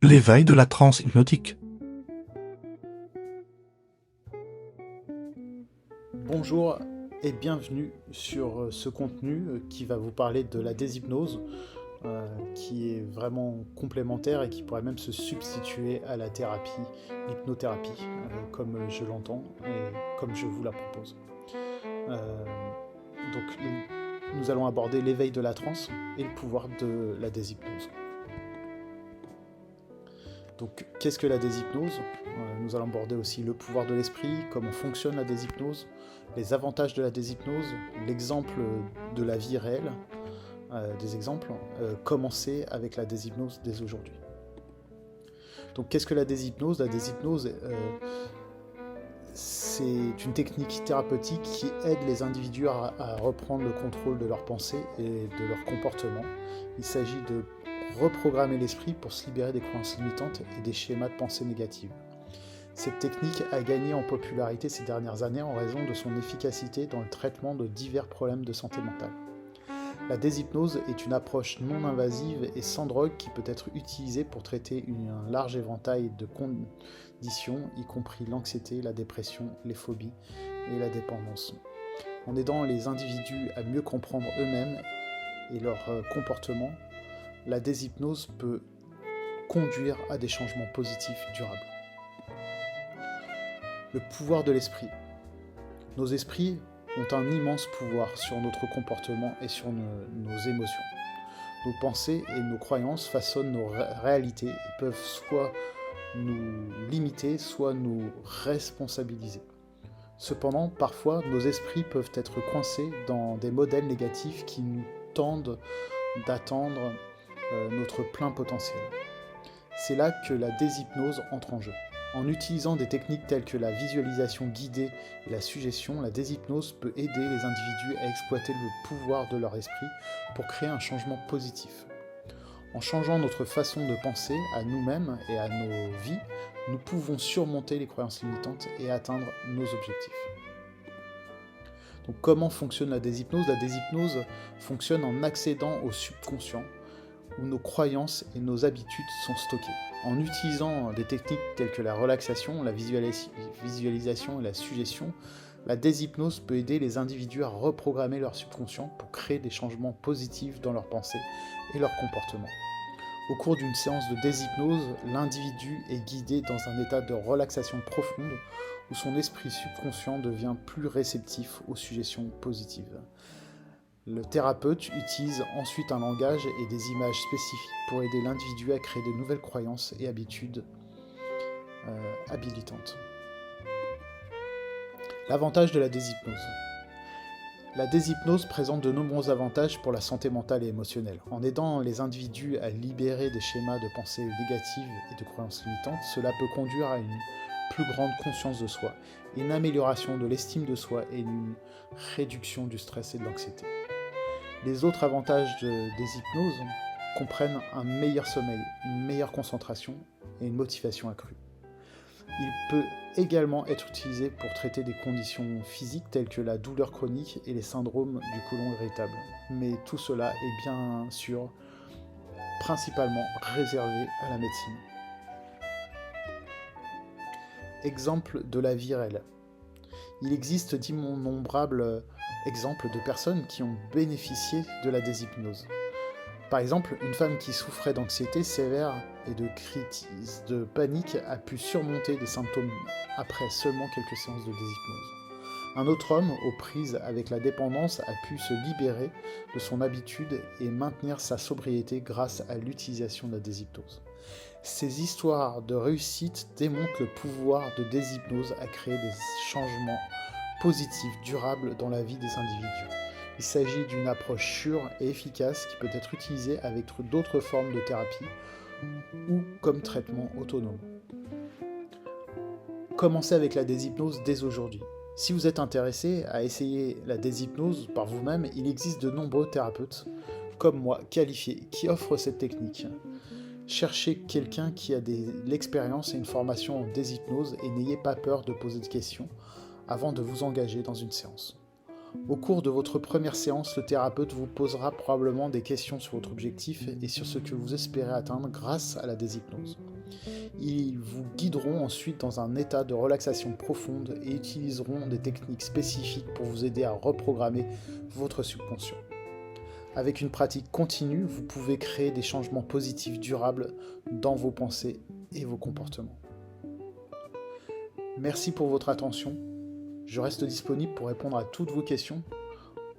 L'éveil de la transe hypnotique. Bonjour et bienvenue sur ce contenu qui va vous parler de la déshypnose, qui est vraiment complémentaire et qui pourrait même se substituer à la thérapie, l'hypnothérapie, comme je l'entends et comme je vous la propose. Euh, donc nous allons aborder l'éveil de la transe et le pouvoir de la déshypnose. Donc, qu'est-ce que la déshypnose? Nous allons aborder aussi le pouvoir de l'esprit, comment fonctionne la déshypnose, les avantages de la déshypnose, l'exemple de la vie réelle, des exemples, commencer avec la déshypnose dès aujourd'hui. Donc, qu'est-ce que la déshypnose? La déshypnose, c'est une technique thérapeutique qui aide les individus à reprendre le contrôle de leurs pensées et de leur comportement. Il s'agit de reprogrammer l'esprit pour se libérer des croyances limitantes et des schémas de pensée négatives. Cette technique a gagné en popularité ces dernières années en raison de son efficacité dans le traitement de divers problèmes de santé mentale. La déshypnose est une approche non invasive et sans drogue qui peut être utilisée pour traiter un large éventail de conditions, y compris l'anxiété, la dépression, les phobies et la dépendance. En aidant les individus à mieux comprendre eux-mêmes et leur comportement, la déshypnose peut conduire à des changements positifs durables. Le pouvoir de l'esprit. Nos esprits ont un immense pouvoir sur notre comportement et sur nos émotions. Nos pensées et nos croyances façonnent nos réalités et peuvent soit nous limiter, soit nous responsabiliser. Cependant, parfois, nos esprits peuvent être coincés dans des modèles négatifs qui nous tendent d'atteindre notre plein potentiel. C'est là que la déshypnose entre en jeu. En utilisant des techniques telles que la visualisation guidée et la suggestion, la déshypnose peut aider les individus à exploiter le pouvoir de leur esprit pour créer un changement positif. En changeant notre façon de penser à nous-mêmes et à nos vies, nous pouvons surmonter les croyances limitantes et atteindre nos objectifs. Donc comment fonctionne la déshypnose? La déshypnose fonctionne en accédant au subconscient, où nos croyances et nos habitudes sont stockées. En utilisant des techniques telles que la relaxation, la visualisation et la suggestion, la déshypnose peut aider les individus à reprogrammer leur subconscient pour créer des changements positifs dans leurs pensées et leur comportement. Au cours d'une séance de déshypnose, l'individu est guidé dans un état de relaxation profonde où son esprit subconscient devient plus réceptif aux suggestions positives. Le thérapeute utilise ensuite un langage et des images spécifiques pour aider l'individu à créer de nouvelles croyances et habitudes habilitantes. L'avantage de la déshypnose. La déshypnose présente de nombreux avantages pour la santé mentale et émotionnelle. En aidant les individus à libérer des schémas de pensée négatives et de croyances limitantes, cela peut conduire à une plus grande conscience de soi, une amélioration de l'estime de soi et une réduction du stress et de l'anxiété. Les autres avantages des hypnoses comprennent un meilleur sommeil, une meilleure concentration et une motivation accrue. Il peut également être utilisé pour traiter des conditions physiques telles que la douleur chronique et les syndromes du côlon irritable. Mais tout cela est bien sûr principalement réservé à la médecine. Exemple de la vie réelle. Il existe d'innombrables exemples de personnes qui ont bénéficié de la déshypnose. Par exemple, une femme qui souffrait d'anxiété sévère et de crises de panique a pu surmonter des symptômes après seulement quelques séances de déshypnose. Un autre homme, aux prises avec la dépendance, a pu se libérer de son habitude et maintenir sa sobriété grâce à l'utilisation de la déshypnose. Ces histoires de réussite démontrent le pouvoir de déshypnose à créer des changements positifs, durables dans la vie des individus. Il s'agit d'une approche sûre et efficace qui peut être utilisée avec d'autres formes de thérapie ou comme traitement autonome. Commencez avec la déshypnose dès aujourd'hui. Si vous êtes intéressé à essayer la déshypnose par vous-même, il existe de nombreux thérapeutes, comme moi, qualifiés, qui offrent cette technique. Cherchez quelqu'un qui a de l'expérience et une formation en déshypnose et n'ayez pas peur de poser des questions avant de vous engager dans une séance. Au cours de votre première séance, le thérapeute vous posera probablement des questions sur votre objectif et sur ce que vous espérez atteindre grâce à la déshypnose. Ils vous guideront ensuite dans un état de relaxation profonde et utiliseront des techniques spécifiques pour vous aider à reprogrammer votre subconscient. Avec une pratique continue, vous pouvez créer des changements positifs durables dans vos pensées et vos comportements. Merci pour votre attention. Je reste disponible pour répondre à toutes vos questions.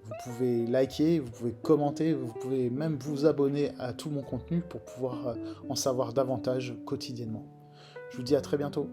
Vous pouvez liker, vous pouvez commenter, vous pouvez même vous abonner à tout mon contenu pour pouvoir en savoir davantage quotidiennement. Je vous dis à très bientôt.